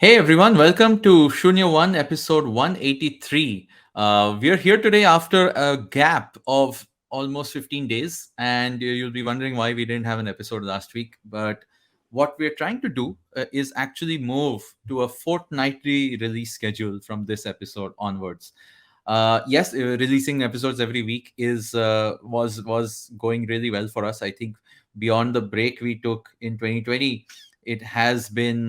Hey everyone, welcome to Shunya One, episode 183. We're here today after a gap of almost 15 days, and you'll be wondering why we didn't have an episode last week. But what we're trying to do is actually move to a fortnightly release schedule from this episode onwards. Yes, releasing episodes every week is was going really well for us. I think beyond the break we took in 2020, it has been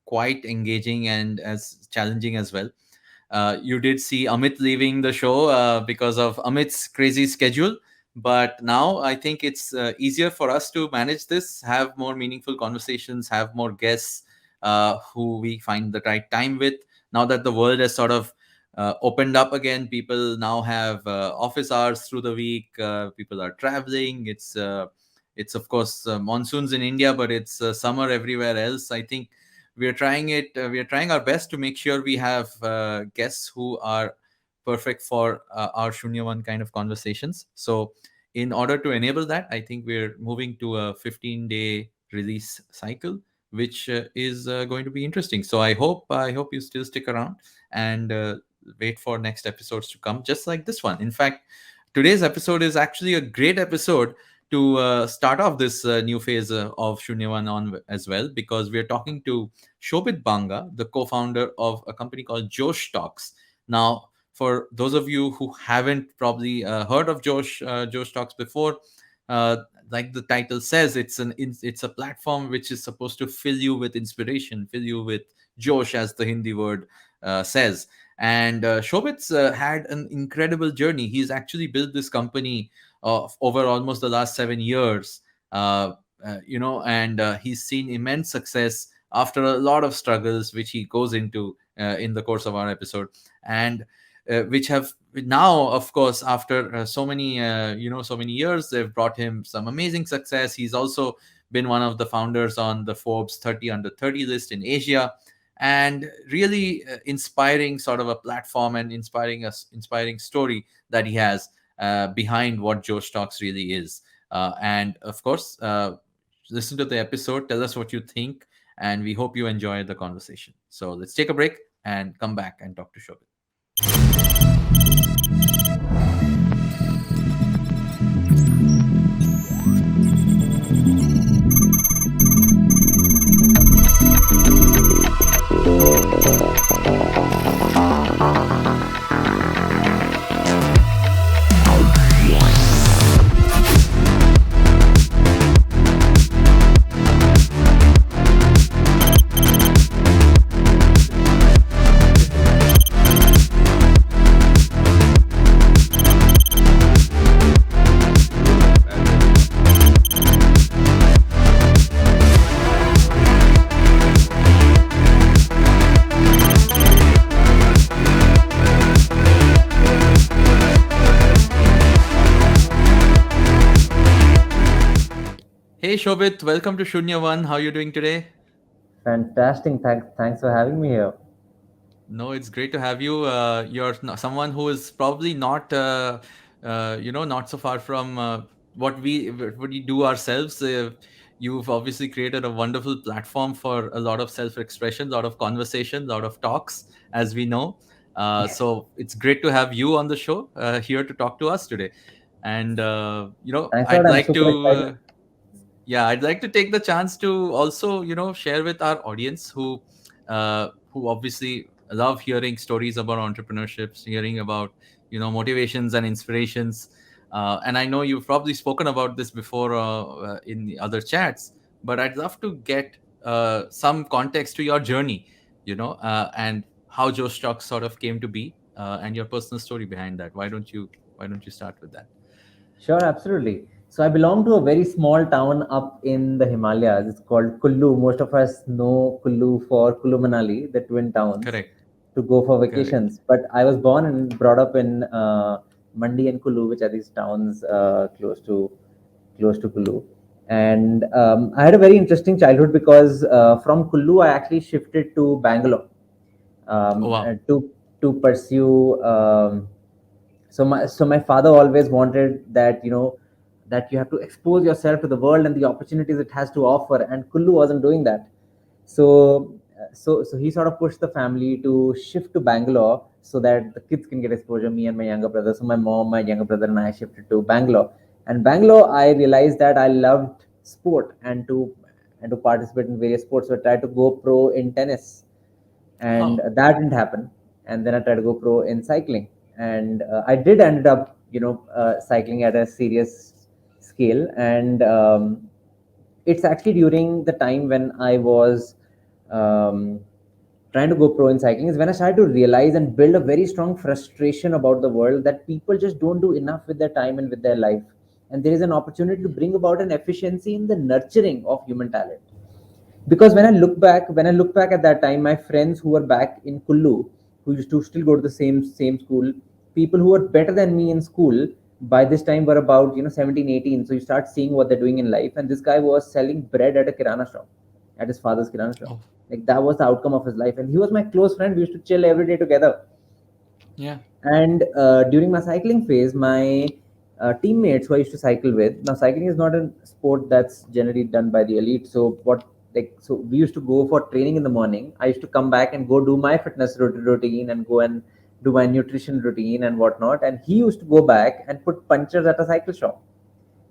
quite engaging and as challenging as well. You did see Amit leaving the show because of Amit's crazy schedule. But now I think it's easier for us to manage this, have more meaningful conversations, have more guests who we find the right time with. Now that the world has sort of opened up again, people now have office hours through the week. People are traveling. It's of course monsoons in India, but it's summer everywhere else. I think we're trying it we're trying our best to make sure we have guests who are perfect for our Shunya One kind of conversations. So in order to enable that, I think we're moving to a 15-day release cycle, which is going to be interesting. So I hope you still stick around and wait for next episodes to come, just like this one. In fact, today's episode is actually a great episode to start off this new phase of Shunya One on as well, because we're talking to Shobhit Banga, the co-founder of a company called Josh Talks. Now, for those of you who haven't probably heard of Josh Talks before, uh, like the title says, it's a platform which is supposed to fill you with inspiration, fill you with Josh, as the Hindi word says. And Shobhit's had an incredible journey. He's actually built this company over almost the last 7 years. And he's seen immense success after a lot of struggles, which he goes into in the course of our episode, and which have now, of course, after so many years, they've brought him some amazing success. He's also been one of the founders on the Forbes 30 under 30 list in Asia, and really inspiring sort of a platform and inspiring story that he has behind what Josh Talks really is. And of course, listen to the episode, tell us what you think, and we hope you enjoy the conversation. So let's take a break and come back and talk to Shobhit. Hey Shobhit, welcome to Shunya One. How are you doing today? Fantastic. Thanks for having me here. No, it's great to have you. You're someone who is probably not, not so far from what we do ourselves. You've obviously created a wonderful platform for a lot of self-expression, a lot of conversation, a lot of talks, as we know. So it's great to have you on the show here to talk to us today. And Thanks a lot. I'd I'm like super to. excited. Yeah, I'd like to take the chance to also share with our audience who obviously love hearing stories about entrepreneurships, hearing about motivations and inspirations. And I know you've probably spoken about this before in the other chats, but I'd love to get some context to your journey, and how Joe Stock sort of came to be, and your personal story behind that. Why don't you start with that? Sure, absolutely. So I belong to a very small town up in the Himalayas. It's called Kullu. Most of us know Kullu for Kullu Manali, the twin towns, Correct. to go for Correct. vacations. But I was born and brought up in Mandi and Kullu, which are these towns close to Kullu. And I had a very interesting childhood because from Kullu I actually shifted to Bangalore Oh wow. to pursue. So my father always wanted that that you have to expose yourself to the world and the opportunities it has to offer, and Kullu wasn't doing that. So so he sort of pushed the family to shift to Bangalore so that the kids can get exposure. Me and my younger brother. So my mom, my younger brother, and I shifted to Bangalore. And Bangalore, I realized that I loved sport and to participate in various sports. So I tried to go pro in tennis, and Oh, that didn't happen. And then I tried to go pro in cycling, and I did ended up, cycling at a serious scale. And it's actually during the time when I was um, trying to go pro in cycling is when I started to realize and build a very strong frustration about the world that people just don't do enough with their time and with their life. And there is an opportunity to bring about an efficiency in the nurturing of human talent. Because when I look back at that time, my friends who were back in Kullu, who used to still go to the same school, people who were better than me in school by this time were about 17, 18. So you start seeing what they're doing in life, and this guy was selling bread at a kirana shop, at his father's kirana shop. oh, Like, that was the outcome of his life, and he was my close friend. We used to chill every day together. yeah. And during my cycling phase, my teammates who I used to cycle with, now cycling is not a sport that's generally done by the elite. So so we used to go for training in the morning. I used to come back and go do my fitness routine and go and do my nutrition routine and whatnot. And he used to go back and put punctures at a cycle shop,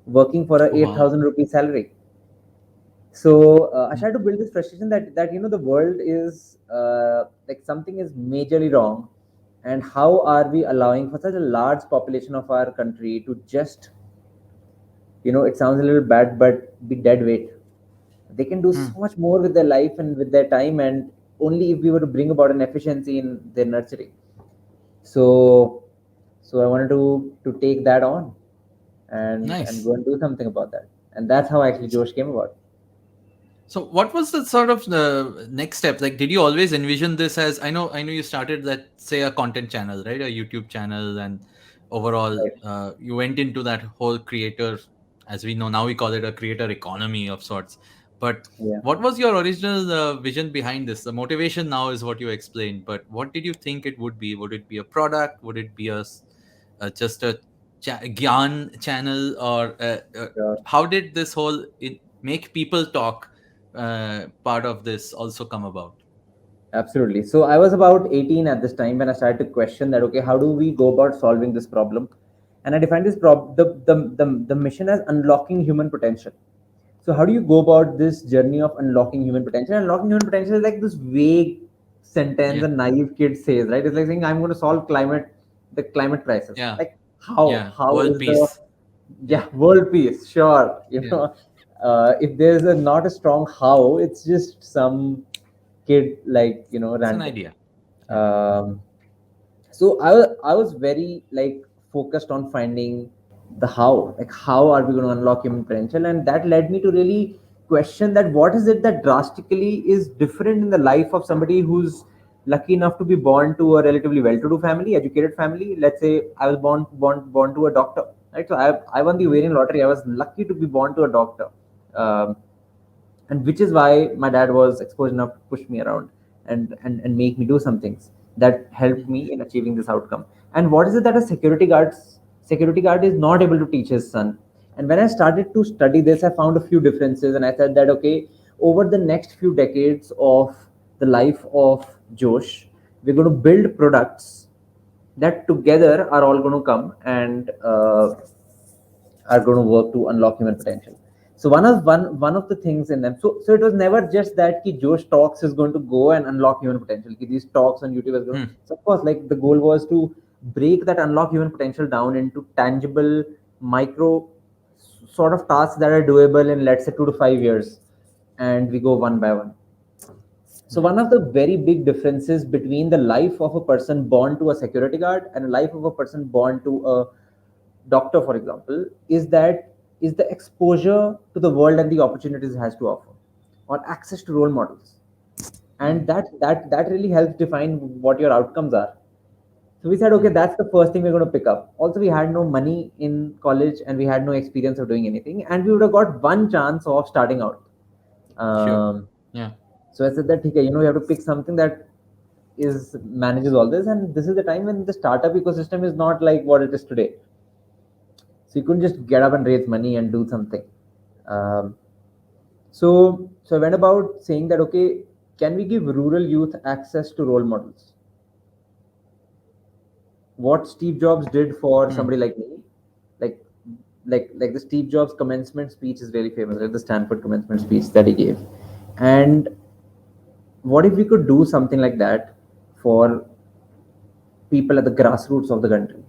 working for a Oh, wow. 8,000 rupee salary. So I Mm, tried to build this frustration that the world is like something is majorly wrong, and how are we allowing for such a large population of our country to just, it sounds a little bad, but be dead weight. They can do mm, so much more with their life and with their time, and only if we were to bring about an efficiency in their nurturing. So so I wanted to take that on and nice. go and do something about that, and that's how actually Josh came about. So what was the sort of the next step? Like, did you always envision this as, I know you started that, say, a content channel, right? A YouTube channel, and overall, Right. you went into that whole creator, as we know now, we call it a creator economy of sorts. But Yeah. what was your original vision behind this? The motivation now is what you explained, but what did you think it would be? Would it be a product? Would it be just a gyan channel, or Sure. how did this whole make people talk part of this also come about? Absolutely. So I was about 18 at this time when I started to question that, okay, how do we go about solving this problem? And I defined the mission as unlocking human potential. So how do you go about this journey of unlocking human potential? Unlocking human potential is like this vague sentence Yeah, a naive kid says, right? It's like saying, I'm going to solve the climate crisis. yeah, Like, how? yeah. How World is the, peace. Yeah, yeah, world peace? Sure. yeah. If there's not a strong how, it's just some kid, like, It's an ranting. idea. Yeah. um, so I was very, like, focused on finding the how, like, how are we going to unlock human potential, and that led me to really question that what is it that drastically is different in the life of somebody who's lucky enough to be born to a relatively well-to-do family, educated family. Let's say I was born to a doctor, right? So I won the Mm, ovarian lottery. I was lucky to be born to a doctor. um, and which is why my dad was exposed enough to push me around and make me do some things that helped mm, me in achieving this outcome. And what is it that a security guard is not able to teach his son? And when I started to study this, I found a few differences, and I said that, okay, over the next few decades of the life of Josh, we're going to build products that together are all going to come and are going to work to unlock human potential. So one of the things in them. So it was never just that ki Josh Talks is going to go and unlock human potential. Ki these talks on YouTube is going. mm, So of course, like, the goal was to break that unlock human potential down into tangible, micro sort of tasks that are doable in, let's say, 2 to 5 years, and we go one by one. So right. one of the very big differences between the life of a person born to a security guard and a life of a person born to a doctor, for example, is the exposure to the world and the opportunities it has to offer, or access to role models. And Mm, that really helps define what your outcomes are. So we said, okay, mm, that's the first thing we're going to pick up. Also, we had no money in college and we had no experience of doing anything, and we would have got one chance of starting out. sure. um, Yeah. so I said that, okay, you have to pick something that is manages all this, and this is the time when the startup ecosystem is not like what it is today. So you couldn't just get up and raise money and do something. um, so I went about saying that, okay, can we give rural youth access to role models? What Steve Jobs did for Hmm. somebody like me, like like the Steve Jobs commencement speech is really famous, like the Stanford commencement speech that he gave. And what if we could do something like that for people at the grassroots of the country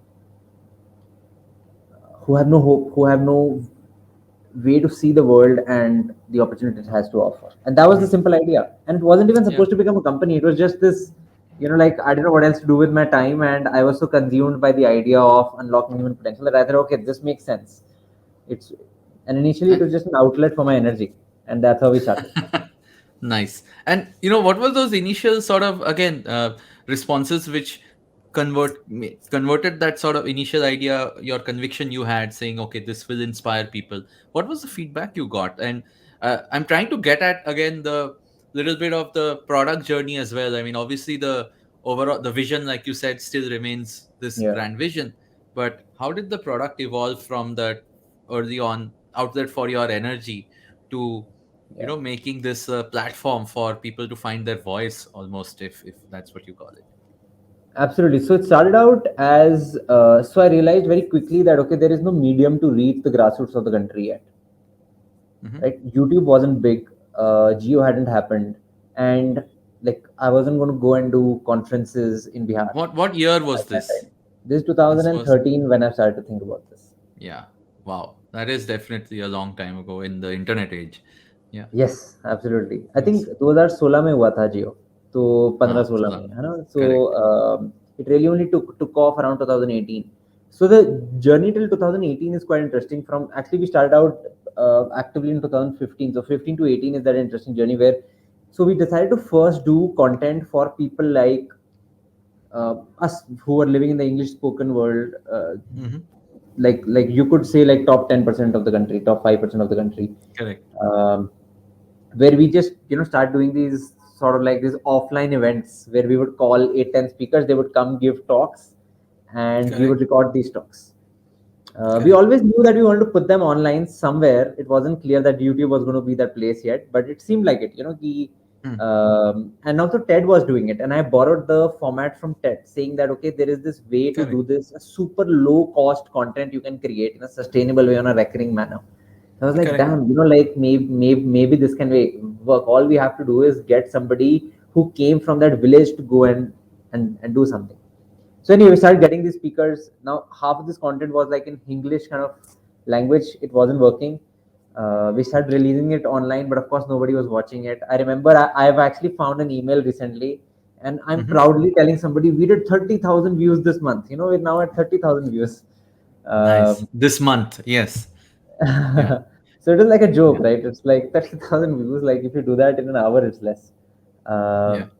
who have no hope, who have no way to see the world and the opportunity it has to offer? And that was the Hmm. simple idea. And it wasn't even Yeah. supposed to become a company. It was just this, like I didn't know what else to do with my time, and I was so consumed by the idea of unlocking human potential that I thought, okay, this makes sense. It's and initially it And was just an outlet for my energy, and that's how we started. nice. And what were those initial sort of, again, responses which converted that sort of initial idea, your conviction you had, saying, okay, this will inspire people? What was the feedback you got? And I'm trying to get at, again, the little bit of the product journey as well. I mean, obviously the overall, the vision, like you said, still remains this Yeah, grand vision, but how did the product evolve from that early on outlet for your energy to yeah. making this a platform for people to find their voice, almost, if that's what you call it? Absolutely. So it started out as so I realized very quickly that okay, there is no medium to reach the grassroots of the country yet. Hmm. Right? YouTube wasn't big, Geo hadn't happened, and like I wasn't going to go and do conferences in Bihar What year was at that this? time. This is This was, 2013 when I started to think about this. yeah, wow, that is definitely a long time ago in the internet age. Yeah. Yes, absolutely. I think Nice. 2016 में हुआ था जियो, तो 15-16 Solar. में है ना. So Correct. it really only took off around 2018. So the journey till 2018 is quite interesting. From actually we started out actively in 2015. So 15 to 18 is that interesting journey where so we decided to first do content for people like us who are living in the English spoken world. Hmm. Like you could say like top 10% of the country, top 5% of the country. Correct. Um, where we just start doing these sort of like these offline events where we would call 8-10 speakers, they would come give talks, and we would Correct. record these talks. We Correct. always knew that we wanted to put them online somewhere. It wasn't clear that YouTube was going to be that place yet, but it seemed like it. Hmm. And also TED was doing it, and I borrowed the format from TED, saying that okay, there is this way to do Correct. this, a super low cost content you can create in a sustainable way on a recurring manner. I was like, Correct. damn, like maybe this can work. All we have to do is get somebody who came from that village to go and do something. So anyway, we started getting these speakers. Now half of this content was like in English kind of language. It wasn't working. We started releasing it online, but of course nobody was watching it. I remember I've actually found an email recently, and I'm Hmm. proudly telling somebody we did 30,000 views this month. We're now at 30,000 views. Nice. Um, This month, yes. Yeah. so it is like a joke, Yeah. right? It's like 30,000 views. Like if you do that in an hour, it's less. Yeah. Um,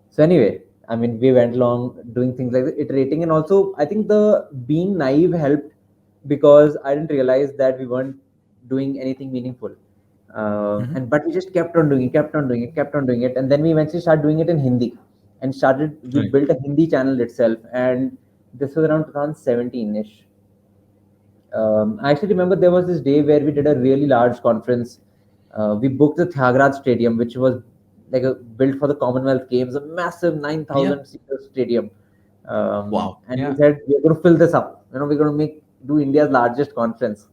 so anyway, I mean, we went along doing things like that, iterating, and also I think the being naive helped because I didn't realize that we weren't doing anything meaningful. Hmm. And but we just kept on doing it, kept on doing it, kept on doing it, and then we eventually started doing it in Hindi, and started. We Right. built a Hindi channel itself, and this was around 2017 ish. I actually remember there was this day where we did a really large conference. We booked the Thagraj Stadium, which was like built for the Commonwealth Games, a massive Yeah. 9,000 seater stadium. Wow. And we Yeah. said we're going to fill this up. We're going to do India's largest conference.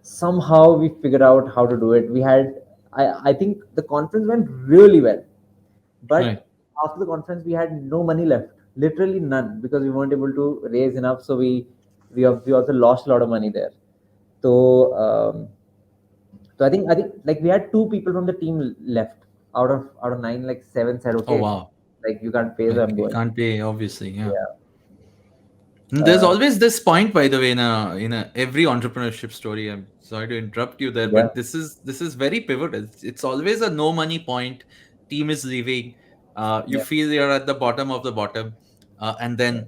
Somehow we figured out how to do it. I think the conference went really well, Right. but after the conference we had no money left, literally none, because we weren't able to raise enough. So we also lost a lot of money there. So I think like we had two people from the team left out of nine. Like seven said, Oh, okay, wow. like you can't pay, so Like, I'm you going. can't pay, obviously. Yeah. Yeah. And there's Uh, always this point, by the way, in a every entrepreneurship story. I'm sorry to interrupt you there, yeah. but this is very pivotal. It's always a no money point. Team is leaving. You Yeah. feel you're at the bottom of the bottom, and then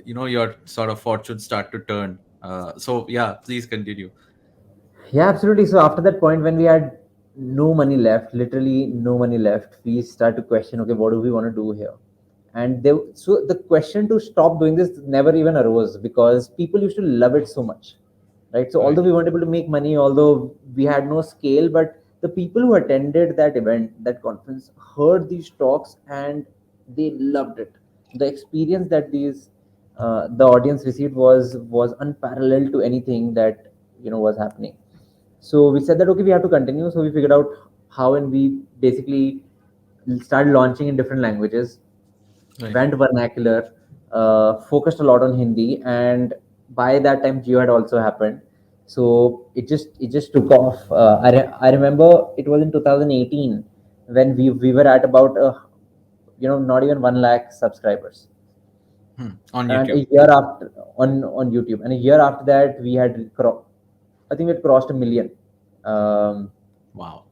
your sort of fortunes start to turn. So yeah, please continue. Yeah, absolutely. So after that point, when we had no money left, literally no money left, we start to question, okay, what do we want to do here? And so the question to stop doing this never even arose because people used to love it so much, right? So although Right. we weren't able to make money, although we had no scale, but The people who attended that event, that conference, heard these talks and they loved it. The experience that these the audience received was unparalleled to anything that was happening. So we said that okay, we have to continue. So we figured out how, and we basically started launching in different languages, Right. went vernacular, focused a lot on Hindi, and by that time Geo had also happened. So it just took off. I remember it was in 2018 when we were at about not even 1 lakh subscribers, On and a YouTube. year after on YouTube, and a year after that I think it crossed a million. Um, Wow.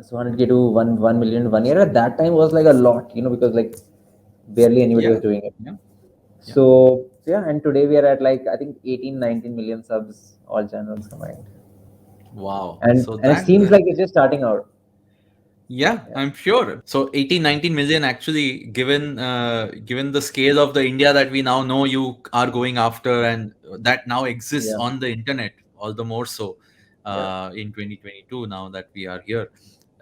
so 100K to 1 million in 1 year at that time was like a lot, because like barely anybody Yeah. was doing it. Yeah. Yeah. So yeah, and today we are at like I think 18, 19 million subs, all channels combined, Wow. and So and it that seems like it's just starting out. yeah, Yeah, I'm sure. So 18, 19 million actually, given the scale of the India that we now know you are going after, and that now exists yeah, on the internet, all the more so yeah, in 2022, now that we are here,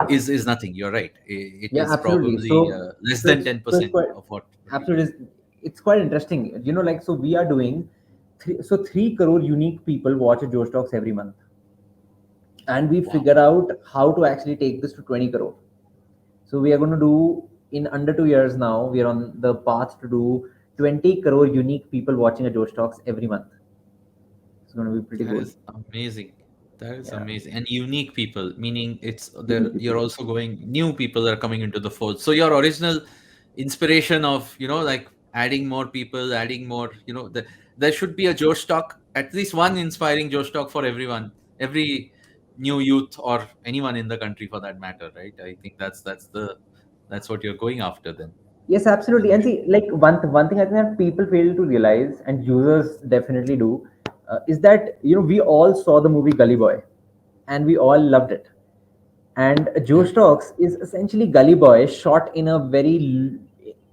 is nothing. You're right. It yeah, is absolutely. probably So less so than so it's 10% quite of what people do. absolutely it's quite interesting. Like so we are doing 3 crore unique people watch Joe Stocks every month, and we Wow. figure out how to actually take this to 20 crore. So we are going to do in under 2 years now. We are on the path to do 20 crore unique people watching a Joe Stocks every month. It's going to be pretty That cool. is amazing. That is Yeah, amazing. And unique people, meaning it's there, unique you're people. also going, new people are coming into the fold. So your original inspiration of, like adding more people, adding more, there should be a Joe Stock, at least one inspiring Joe Stock for everyone, every new youth or anyone in the country for that matter, right? I think that's what you're going after then. Yes, absolutely. And see, like one thing I think that people fail to realize, and users definitely do, is that we all saw the movie Gully Boy, and we all loved it. And Joe Yeah. Stocks is essentially Gully Boy shot in a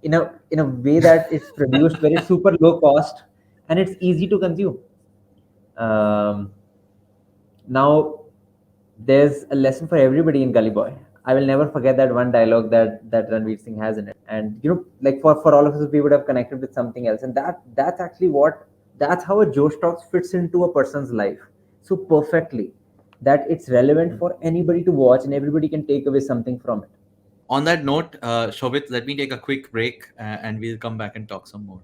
in a way that it's produced very super low cost, and it's easy to consume. Um, Now, there's a lesson for everybody in Gully Boy. I will never forget that one dialogue that Ranveer Singh has in it. And like for all of us, we would have connected with something else. And that's actually that's how a Joe Stocks fits into a person's life so perfectly that it's relevant for anybody to watch and everybody can take away something from it. On that note, Shobit, let me take a quick break and we'll come back and talk some more.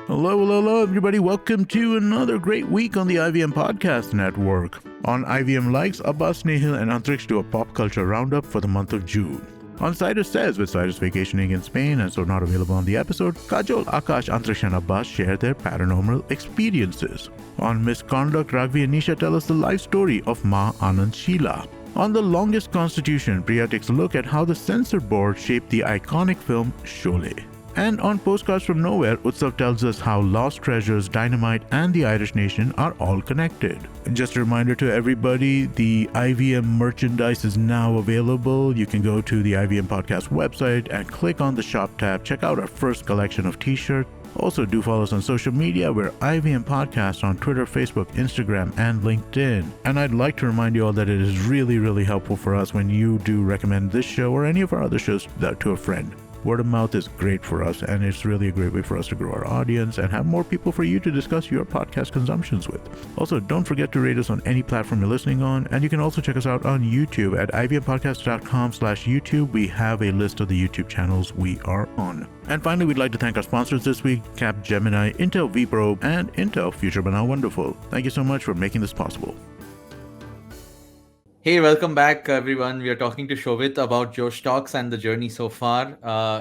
Hello, hello, hello, everybody. Welcome to another great week on the IVM Podcast Network. On IVM Likes, Abbas, Nehil, and Antrix do a pop culture roundup for the month of June. On Cyrus Says, with Cyrus vacationing in Spain and so not available on the episode, Kajol, Akash, Antrix, and Abbas share their paranormal experiences. On Misconduct, Ragvi and Nisha tell us the life story of Ma Anand Sheila. On The Longest Constitution, Priya takes a look at how the censor board shaped the iconic film Sholay. And on Postcards from Nowhere, Utsav tells us how Lost Treasures, Dynamite, and the Irish Nation are all connected. And just a reminder to everybody, the IVM merchandise is now available. You can go to the IVM Podcast website and click on the shop tab. Check out our first collection of t-shirts. Also, do follow us on social media. We're IVM Podcast on Twitter, Facebook, Instagram, and LinkedIn. And I'd like to remind you all that it is really, really helpful for us when you do recommend this show or any of our other shows to a friend. Word of mouth is great for us, and it's really a great way for us to grow our audience and have more people for you to discuss your podcast consumptions with. Also, don't forget to rate us on any platform you're listening on, and you can also check us out on YouTube at ivmpodcast.com/YouTube. We have a list of the YouTube channels we are on. And finally, we'd like to thank our sponsors this week, Capgemini, Intel vPro, and Intel Future But Now Wonderful. Thank you so much for making this possible. Hey, welcome back, everyone. We are talking to Shobhit about Joe Stocks and the journey so far.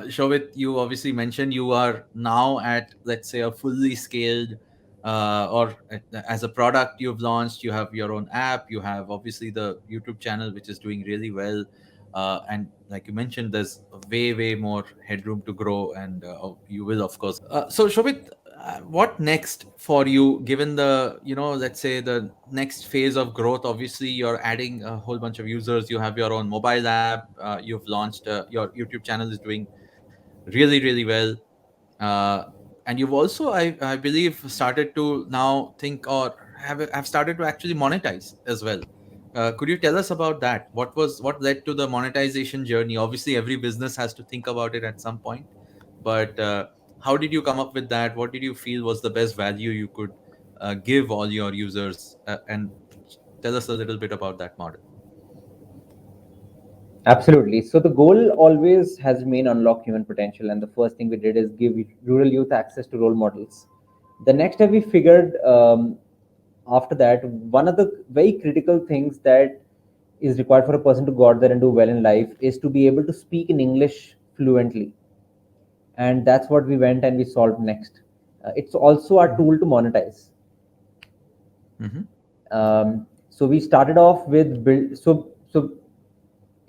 Shobhit, you obviously mentioned you are now at, let's say, a fully scaled, as a product you've launched. You have your own app. You have obviously the YouTube channel, which is doing really well. And like you mentioned, there's way, way more headroom to grow, and you will, of course. So, Shobhit, what next for you, given the, let's say the next phase of growth? Obviously you're adding a whole bunch of users, you have your own mobile app, you've launched, your YouTube channel is doing really, really well, uh, and you've also, I believe, started to now think, or have started to actually monetize as well. Could you tell us about that? What led to the monetization journey? Obviously, every business has to think about it at some point, but how did you come up with that? What did you feel was the best value you could give all your users? And tell us a little bit about that model. Absolutely. So the goal always has remained unlock human potential, and the first thing we did is give rural youth access to role models. The next step we figured after that, one of the very critical things that is required for a person to go out there and do well in life is to be able to speak in English fluently, and that's what we went and we solved next. It's also our tool to monetize. Mm-hmm. So we started off with build. So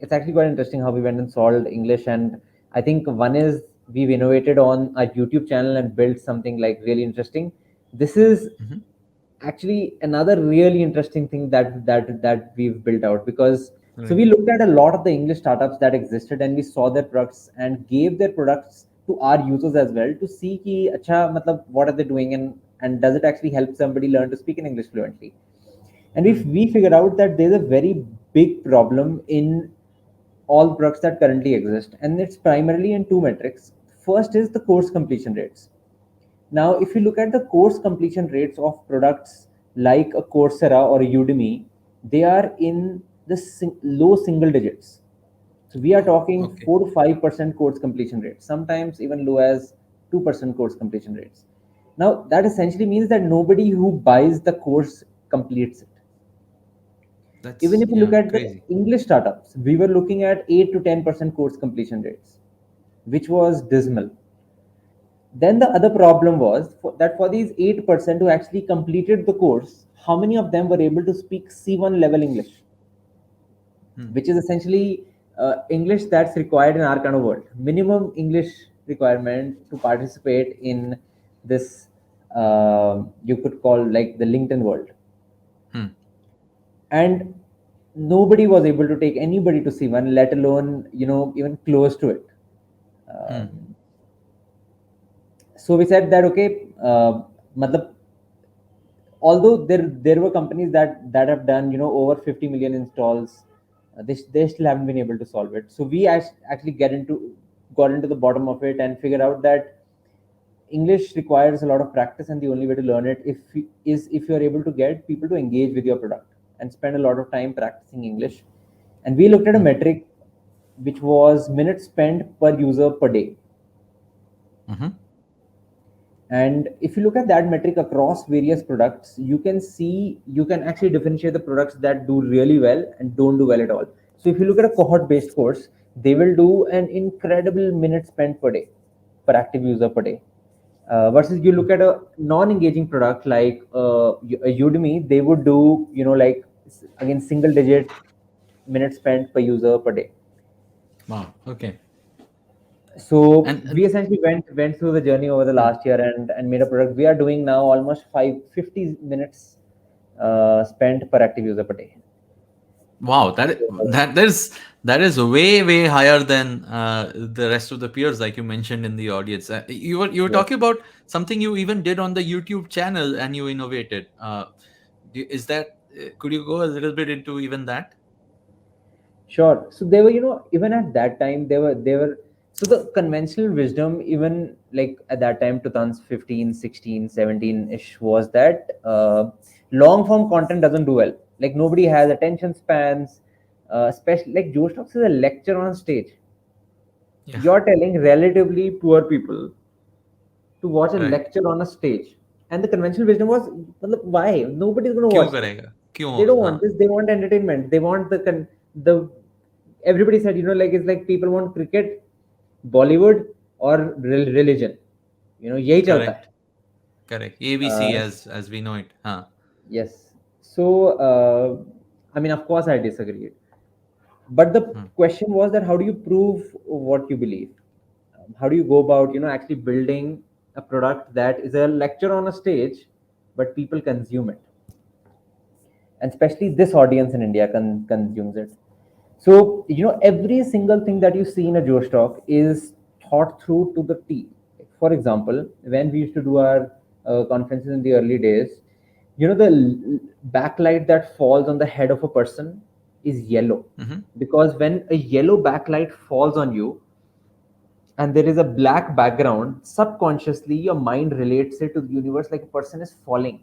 it's actually quite interesting how we went and solved English. And I think one is we've innovated on our YouTube channel and built something like really interesting. This is Mm-hmm. actually another really interesting thing that we've built out, because so Right. we looked at a lot of the English startups that existed and we saw their products and gave their products to our users as well to see ki acha matlab what are they doing, and does it actually help somebody learn to speak in English fluently. And if Mm. we figured out that there's a very big problem in all products that currently exist, and it's primarily in two metrics. First is the course completion rates. Now, if you look at the course completion rates of products like a Coursera or a Udemy, they are in the low single digits. So we are talking Okay. 4 to 5% course completion rates, sometimes even low as 2% course completion rates. Now, that essentially means that nobody who buys the course completes it. Even That's, if you look yeah, at the crazy. English startups, we were looking at 8 to 10% course completion rates, which was dismal. Then the other problem was that for these 8% who actually completed the course, how many of them were able to speak C1 level English, Mm. which is essentially English that's required in our kind of world. Minimum English requirement to participate in this, you could call like the LinkedIn world. Mm. And nobody was able to take anybody to C1, let alone even close to it. Mm. Um, so we said that okay, matlab, although there were companies that have done over 50 million installs, they still haven't been able to solve it. So we actually got into the bottom of it and figured out that English requires a lot of practice, and the only way to learn it is if you are able to get people to engage with your product and spend a lot of time practicing English. And we looked at a Mm. metric which was minutes spent per user per day. Mm-hmm. And if you look at that metric across various products, you can actually differentiate the products that do really well and don't do well at all. So if you look at a cohort based course, they will do an incredible minutes spent per day, per active user per day. Versus you look at a non-engaging product like a Udemy, they would do like again single digit minutes spent per user per day. Wow. Okay. So And we essentially went through the journey over the mm. last year and made a product. We are doing now almost 550 minutes spent per active user per day. Wow, that is way higher than the rest of the peers, like you mentioned in the audience. You were Yes. talking about something you even did on the YouTube channel, and you innovated. Is that could you go a little bit into even that? Sure. So they were, even at that time, they were, so the conventional wisdom, even like at that time, 2015, 16, 17-ish, was that long form content doesn't do well. Like nobody has attention spans, especially like Joe Stocks is a lecture on stage. Yeah. You're telling relatively poor people to watch a Right. lecture on a stage. And the conventional wisdom was, matlab, why? Nobody's going to क्यों watch this. करेगा? क्यों They don't होगा? want हाँ. this. They want entertainment. They want the everybody said, like it's like people want cricket, Bollywood, or religion. Yahi chalta hai. Correct. Correct. ABC Uh, as we know it. हाँ. yes. So, I mean, of course, I disagree. But the Hmm. question was that how do you prove what you believe? How do you go about, actually building a product that is a lecture on a stage, but people consume it? And especially this audience in India consumes it. So, every single thing that you see in a Joe stock is thought through to the T. For example, when we used to do our conferences in the early days, the backlight that falls on the head of a person is yellow, Mm-hmm. because when a yellow backlight falls on you and there is a black background, subconsciously your mind relates it to the universe like a person is falling.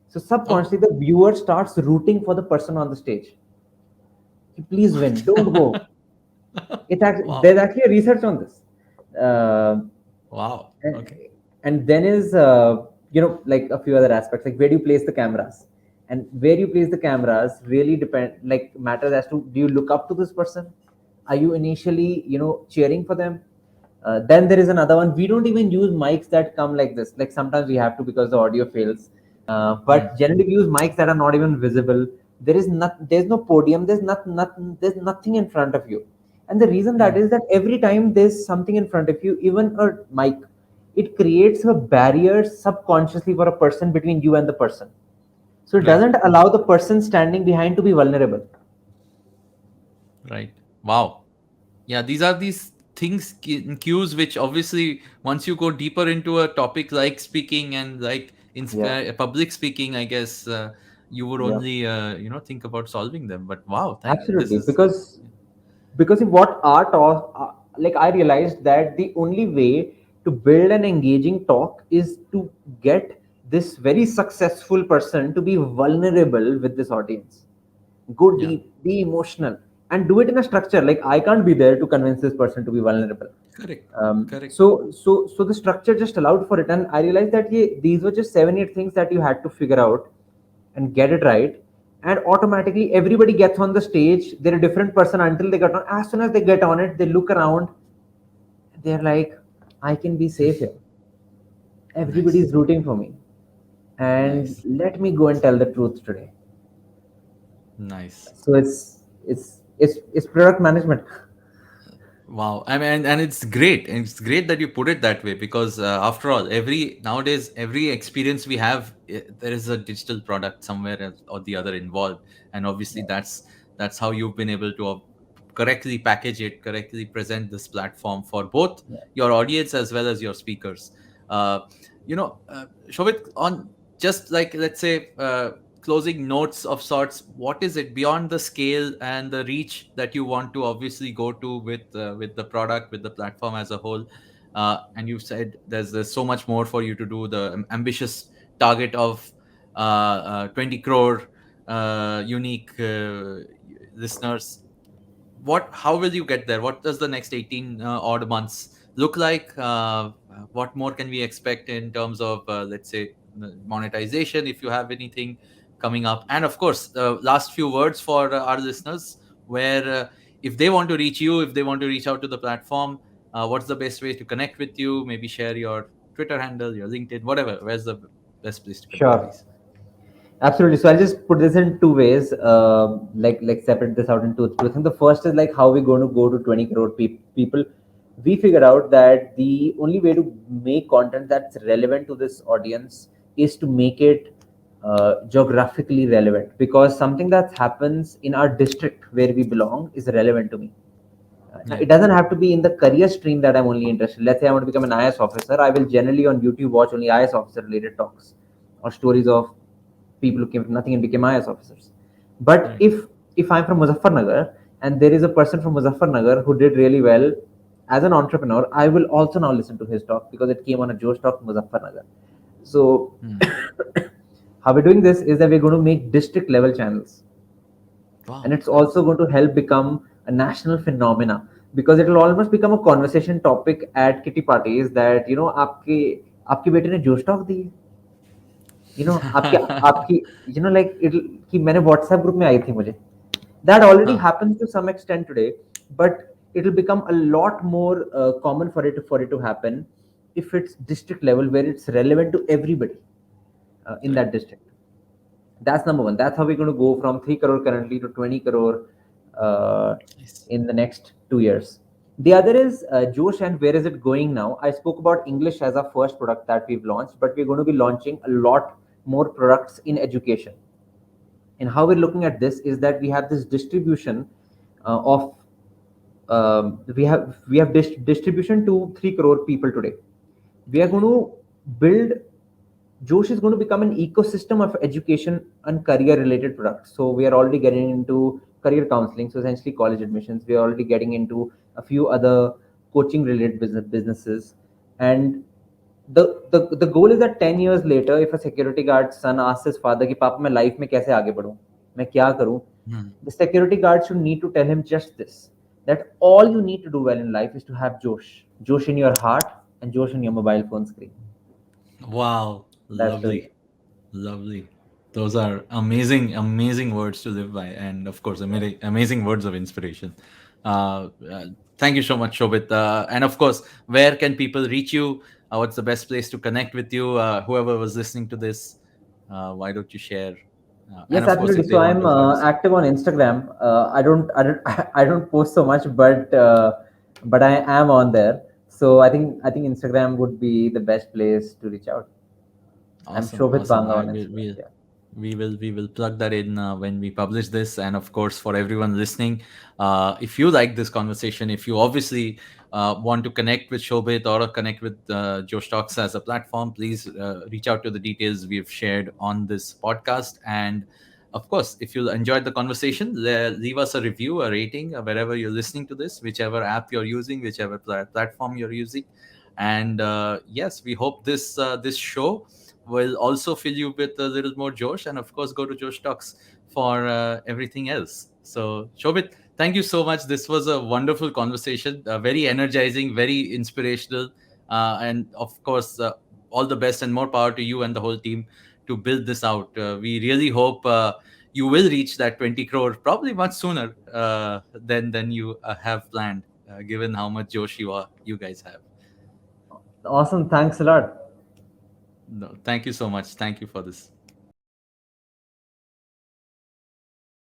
So Oh, subconsciously the viewer starts rooting for the person on the stage. Please win, don't go. wow, There's actually a research on this. Uh, wow. and, Okay. and then is like a few other aspects, like where do you place the cameras, and where you place the cameras really depend, like matters as to, do you look up to this person, are you initially cheering for them. Then there is another one, we don't even use mics that come like this, like sometimes we have to because the audio fails. Mm. But generally we use mics that are not even visible. There's no podium, there's nothing in front of you. And the reason that Mm. is that every time there's something in front of you, even a mic, it creates a barrier subconsciously for a person between you and the person. So it Right. doesn't allow the person standing behind to be vulnerable. Right. Wow. Yeah, these are these things, cues, which obviously once you go deeper into a topic like speaking and like Yeah, public speaking, I guess you would yeah, only think about solving them. But wow, thank this absolutely. is Because if what art or like I realized that the only way to build an engaging talk is to get this very successful person to be vulnerable with this audience. Go yeah, deep, be emotional, and do it in a structure. Like I can't be there to convince this person to be vulnerable. correct, correct. So the structure just allowed for it, and I realized that these were just 7 8 things that you had to figure out and get it right, and automatically everybody gets on the stage. They're a different person until they get on. As soon as they get on it, they look around. They're like, I can be safe here. Nice, Everybody's rooting for me, and nice, let me go and tell the truth today. nice. So it's product management. Wow, I mean, and it's great. And it's great that you put it that way because after all, every nowadays every experience we have, there is a digital product somewhere else or the other involved, and obviously Yeah, that's how you've been able to correctly package it, correctly present this platform for both yeah. your audience as well as your speakers. Uh, Shobit, on just like let's say closing notes of sorts, what is it beyond the scale and the reach that you want to obviously go to with the product, with the platform as a whole? And you've said there's so much more for you to do, the ambitious target of 20 crore unique listeners. How will you get there? What does the next 18 odd months look like? What more can we expect in terms of let's say monetization, if you have anything coming up? And of course, last few words for our listeners, where if they want to reach you, if they want to reach out to the platform, what's the best way to connect with you? Maybe share your Twitter handle, your LinkedIn, whatever. Where's the best place to connect, Sure. please? Absolutely. So I'll just put this in two ways. Like separate this out in two things. The first is like how we're going to go to 20 crore people. We figured out that the only way to make content that's relevant to this audience is to make it geographically relevant, because something that happens in our district where we belong is relevant to me. Now, Yeah. it doesn't have to be in the career stream that I'm only interested. Let's say I want to become an IS officer. I will generally on YouTube watch only IS officer related talks or stories of people who came from nothing and became IS officers. But Right. if I'm from Muzaffarnagar and there is a person from Muzaffarnagar who did really well as an entrepreneur, I will also now listen to his talk because it came on a Josh talk Muzaffarnagar. So Hmm. how we're doing this is that we're going to make district level channels, and Wow, it's that's also going to help become a national phenomena, because it will almost become a conversation topic at kitty parties that आपके आपके बेटे ने जोश talk दी है, आपकी आपकी like it'll कि मैंने WhatsApp ग्रुप में आई थी मुझे. That already huh, happens to some extent today, but it'll become a lot more common for it to happen if it's district level where it's relevant to everybody in right. that district. That's number one. That's how we're going to go from 3 crore currently to 20 crore uh, Nice. in the next 2 years. The other is Josh, and where is it going now? I spoke about English as our first product that we've launched, but we're going to be launching a lot more products in education. And how we're looking at this is that we have this distribution of distribution to 3 crore people today. We are going to build Josh is going to become an ecosystem of education and career related products. So we are already getting into career counseling, so essentially college admissions. We are already getting into a few other coaching related businesses. And the goal is that 10 years later, if a security guard's son asks his father कि पापा मैं life में कैसे आगे बढ़ूं, मैं क्या करूं, Hmm. the security guard should need to tell him just this, that all you need to do well in life is to have Josh in your heart and Josh in your mobile phone screen. Wow, That's the lovely. Lovely. Those are amazing, amazing words to live by, and of course, amazing words of inspiration. Thank you so much, Shobit. And of course, where can people reach you? What's the best place to connect with you? Whoever was listening to this, why don't you share? And Yes, of course, absolutely. if they So want I'm to have a say. active on Instagram. I don't post so much, but I am on there. So I think Instagram would be the best place to reach out. I'm Awesome, Shobhit awesome. Banga I on will, Instagram. we Yeah. we will plug that in when we publish this. And of course, for everyone listening, if you like this conversation, if you obviously want to connect with Shobit or connect with Joe Stocks as a platform, please reach out to the details we've shared on this podcast. And of course, if you enjoyed the conversation, leave us a review, a rating, wherever you're listening to this, whichever app you're using, whichever platform you're using. And yes, we hope this show will also fill you with a little more Josh. And of course, go to Josh Talks for everything else. So, Shobit, thank you so much. This was a wonderful conversation, very energizing, very inspirational. And of course, all the best and more power to you and the whole team to build this out. We really hope you will reach that 20 crore probably much sooner than you have planned, given how much Josh you guys have. Awesome. Thanks a lot. No, thank you so much. Thank you for this.